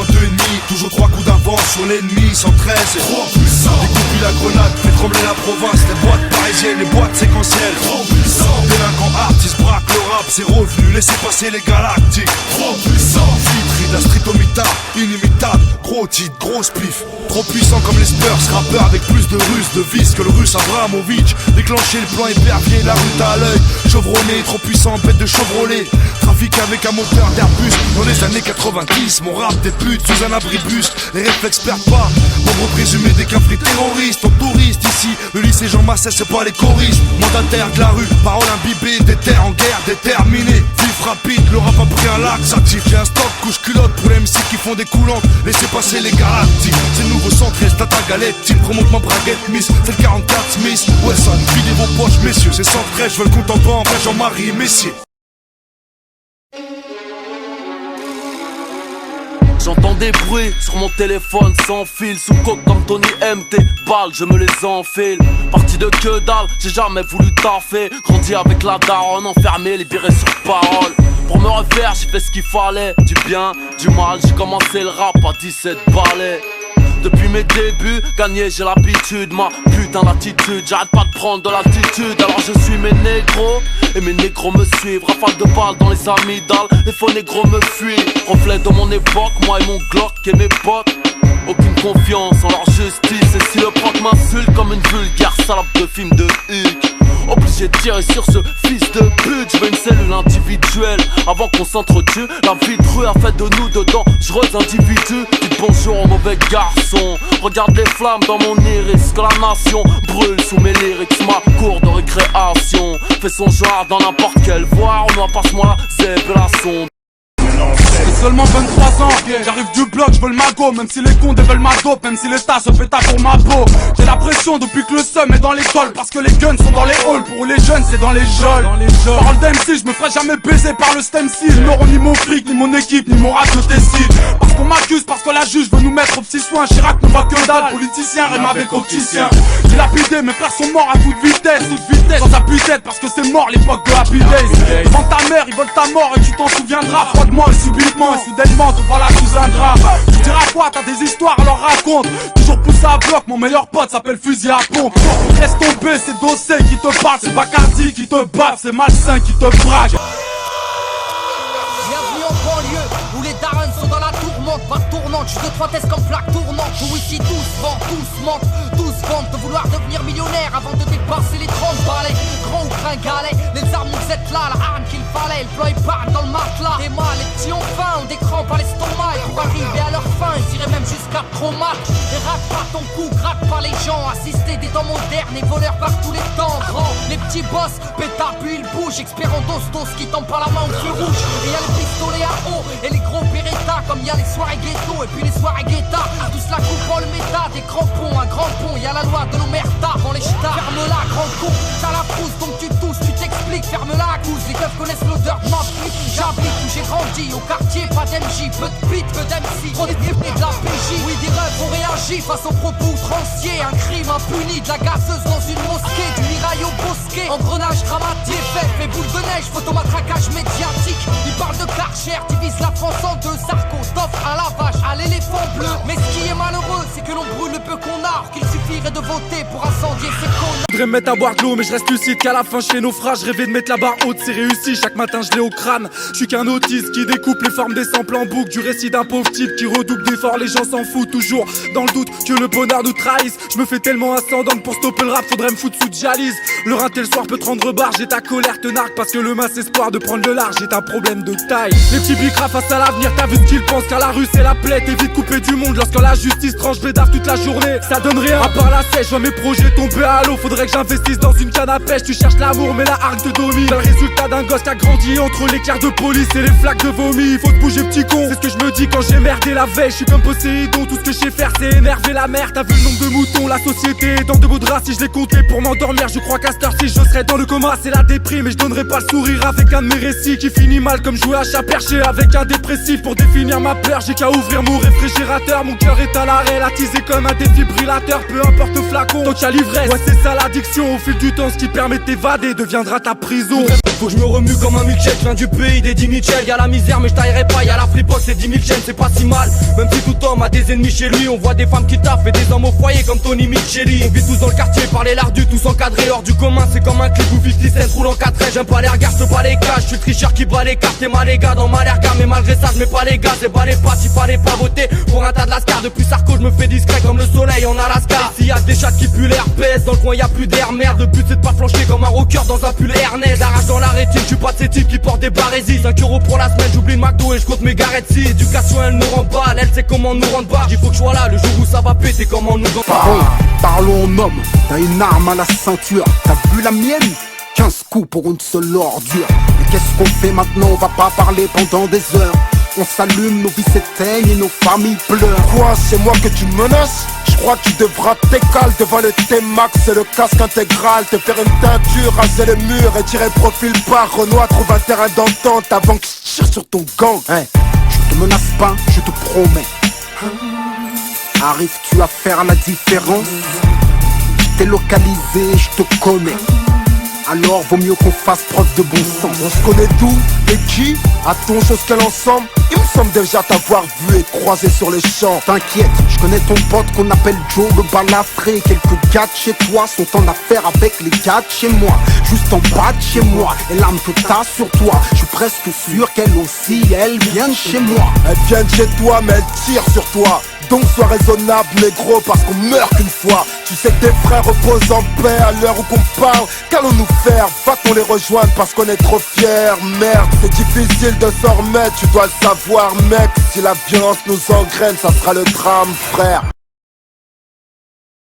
moins 2,5. Toujours 3 coups d'avance sur l'ennemi, 113 et trop puissant. Découpille la grenade, fait trembler la province. Les boîtes parisiennes, les boîtes séquentielles, trop puissant. Délinquant artiste, braque le rap, c'est revenu. Laissez passer les galactiques, trop puissant. Vitry, la street au mitard, inimitable. Gros titre, gros pif. Trop puissant comme les Spurs, rappeur avec plus de russes, de vis que le russe Abramovic. Déclencher le plan épervier, la route à l'œil. Chevronné, trop puissant, bête de Chevrolet. Trafic avec un moteur d'Airbus. Dans les années 90, mon rap des putes sous un abribus. Les réflexes perdent pas, membre présumé des cafés terroristes. En touriste ici, le lycée Jean Massès c'est pas les choristes. Mandataire de la rue, parole imbibée, des terres en guerre, déterminé. Vif rapide, le rap a pris un laxatif. J'ai un stock couche culotte pour les MC qui font des coulantes. Laissez passer les galactiques. C'est le nouveau 113, Tata Galette, team, remonte ma braguette miss. C'est le 44 Smith, Wesson, videz vos poches messieurs. C'est 113, je veux le compte en banque, vrai Jean-Marie Messier. J'entends des bruits sur mon téléphone sans fil. Sous coque d'Anthony MT, balles, je me les enfile. Parti de que dalle, j'ai jamais voulu taffer. Grandi avec la daronne, enfermé, libéré sur parole. Pour me refaire, j'ai fait ce qu'il fallait. Du bien, du mal, j'ai commencé le rap à 17 balais. Depuis mes débuts, gagner j'ai l'habitude, ma putain d'attitude. J'arrête pas de prendre de l'altitude, alors je suis mes négros. Et mes négros me suivent, rafale de balles dans les amygdales. Les faux négros me fuient, reflet de mon époque. Moi et mon Glock et mes potes. Aucune confiance en leur justice. Et si le proc m'insulte comme une vulgaire salope de film de Huck, obligé de tirer sur ce fils de pute. Je veux une cellule individuelle avant qu'on s'entretue. La vie de rue a fait de nous de dangereux individus. Dis bonjour au mauvais garçon. Regarde les flammes dans mon iris. Que la nation brûle sous mes lyrics. Ma cour de récréation fait son genre dans n'importe quelle voie. On passe-moi la zèbre et la sonde. J'ai seulement 23 ans, j'arrive du bloc, je veux le magot. Même si les cons veulent ma dope, même si l'État se fait pour ma peau. J'ai la pression depuis que le seum est dans l'école. Parce que les guns sont dans les halls, pour les jeunes c'est dans les geôles. Parole d'MC, je me ferai jamais baiser par le stem style. Je n'aurai ni mon fric, ni mon équipe, ni mon radio Tessil. Parce qu'on m'accuse, parce que la juge veut nous mettre aux petits soins. Chirac ne voit que dalle, politicien rime avec opticien. J'ai lapidé, mes frères sont morts à toute vitesse, sans appui-tête parce que c'est mort l'époque de Happy Days. Devant ta mère, ils veulent ta mort et tu t'en souviendras froidement et subitement. Et soudainement te voilà sous un drap. Tu diras quoi, t'as des histoires à leur raconte. Toujours poussé à bloc, mon meilleur pote s'appelle fusil à pompe. Laisse tomber, c'est Dossé qui te parle. C'est Bacardi qui te bat, c'est Malsain qui te braque. Bienvenue en banlieue où les darons sont dans la tourmente. Pas tournante, juste 2-3 tests comme plaque tournante. Où ici tous vendent, tous mentent, tous vendent de vouloir devenir millionnaire avant de dépasser les 30 balais. Grand ou gringalet, les armes nous êtes là, la arme qu'il fallait. Le plan épargne dans le matelas. Des mâles, les petits ont faim, ont des crampes à l'estomac. Et pour arriver à leur fin, ils iraient même jusqu'à trop mal. Et rate pas ton cou, gratte pas les gens. Assister des temps modernes et voleurs par tous les temps. Grand, les petits boss, pétard puis ils bougent. Expert en dos qui tombent par la main au feu rouge. Et y'a les pistolets à eau et les gros Beretta. Comme y'a les soirées ghetto et puis les soirées guetta. Tous la coupe en le méta, des crampons, un grand pont. Y'a la loi de l'omerta dans les ch'tas. Ferme-la, grand con, t'as la frousse donc tu tousses, tu t'expliques. Ferme-la, cousse, les keufs connaissent l'odeur de ma flic. J'habite où j'ai grandi, au quartier, pas d'MJ. Peu de beat, peu d'MC, trop de de la PJ. Oui, des rêves ont réagi face aux propos outranciers. Un crime impuni, de la gazeuse dans une mosquée. Du mirail au bosquet, engrenage dramatique. Fait boule de neige, photomatraquage médiatique. Ils parlent de Karcher, divise la France en deux. Sarko, Stoff à la vache, à l'éléphant bleu. Mais ce qui est malheureux, c'est que l'on brûle le peu qu'on a. Or qu'il suffirait de voter pour incendier ces cons. Je voudrais me mettre à boire de l'eau mais je reste lucide qu'à la fin je fais naufrage. Je rêvais de mettre la barre haute, c'est réussi, chaque matin je l'ai au crâne. Je suis qu'un autiste qui découpe les formes des samples en boucle. Du récit d'un pauvre type qui redouble d'efforts, les gens s'en foutent toujours. Dans le doute que le bonheur nous trahisse. Je me fais tellement ascendant que pour stopper le rap faudrait me foutre sous dialyse. Le rinté le soir peut te rendre barre, j'ai ta colère te narque. Parce que le mince espoir de prendre le large est un problème de taille. Les petits bicras face à l'avenir, t'as vu ce qu'ils pensent. Car la rue c'est la plaie, t'es vite coupé du monde. Lorsque la justice tranche bédave toute la journée, ça donne rien à part la sèche. Je vois mes projets tomber à l'eau, faudrait que j'investisse dans une canne à pêche. Tu cherches l'amour mais la hargne te domine. Le résultat d'un gosse qui a grandi entre l'écart de police et les flaques de vomi. Faut te bouger petit con, c'est ce que je me dis quand j'ai merdé la veille. Je suis comme Poséidon, tout ce que je sais faire c'est énerver la mer. T'as vu le nombre de moutons, la société est dans de beaux draps. Si je les comptais pour m'endormir, je crois qu'à cette heure-ci je serais dans le coma. C'est la déprime et je donnerai pas le sourire avec un de mes récits qui finit mal comme jouer à chat perché avec un dépressif. Pour définir ma peur, j'ai qu'à ouvrir mon réfrigérateur. Mon cœur est à l'arrêt, latisé comme un défibrillateur. Peu importe le flacon, tant qu'il y a l'ivresse. Ouais c'est ça l'addiction, au fil du temps ce qui permet de t'évader deviendra ta prison. faut que je me remue comme un milkshake. Je viens du pays des 10 Mitchell. Y'a la misère mais je taillerai pas, y'a la fripote, c'est 10 000 chaînes, c'est pas si mal. Même si tout homme a des ennemis chez lui, on voit des femmes qui taffent et des hommes au foyer comme Tony Micheli. On vit tous dans le quartier, par les lardus, tous encadrés hors du commun. C'est comme un clip où 50 Cent roule en 4 traits. J'aime pas les regards, je pas les caches. Je suis le tricheur qui bat les cartes et mal les gars dans ma l'erga. Mais malgré ça, je mets pas les gaz et bats les pattes. Il fallait pas voter pour un tas de lascar. Depuis Sarko, je me fais discret comme le soleil en Alaska. S'il y a des chats qui puent l'herpès, dans le coin y'a plus d'air merde. Le but c'est de pas flancher comme un rocker dans un pull Ernest. Arrache dans la rétine, je suis pas de ces types qui portent des barésies. 5 € pour la semaine, j'oublie le McDo et je compte mes garettes. Si éducation elle nous rend balle, elle sait comment nous rendre barge. Il faut que je sois là le jour où ça va péter, comment nous rend Bon, parlons en homme, t'as une arme à la ceinture. T'as vu la mienne? 15 coups pour une seule ordure. Mais qu'est-ce qu'on fait maintenant? On va pas parler pendant des heures. On s'allume, nos vies s'éteignent et nos familles pleurent. Quoi, c'est moi que tu menaces? Je crois que tu devras t'écaler devant le T-Max et le casque intégral. Te faire une teinture, raser les murs et tirer profil par Renoir. Trouve un terrain d'entente avant que je tire sur ton gang. Hey, je te menace pas, je te promets. Arrives-tu à faire la différence? Je t'ai localisé, je te connais. Alors vaut mieux qu'on fasse preuve de bon sens. On se connaît d'où et qui? A-t-on chose qu'elle ensemble? Il me semble déjà t'avoir vu et croisé sur les champs. T'inquiète, je connais ton pote qu'on appelle Joe le balafré. Quelques gars de chez toi sont en affaire avec les gars de chez moi. Juste en bas de chez moi, et l'arme que t'as sur toi, je suis presque sûr qu'elle aussi, elle vient de chez moi. Elle vient de chez toi mais elle tire sur toi. Donc sois raisonnable négro parce qu'on meurt qu'une fois. Tu sais que tes frères reposent en paix à l'heure où qu'on parle. Qu'allons-nous faire? Va-t-on les rejoindre parce qu'on est trop fiers? Merde, c'est difficile de s'en remettre, tu dois le savoir mec. Si la violence nous engraine, ça sera le drame frère.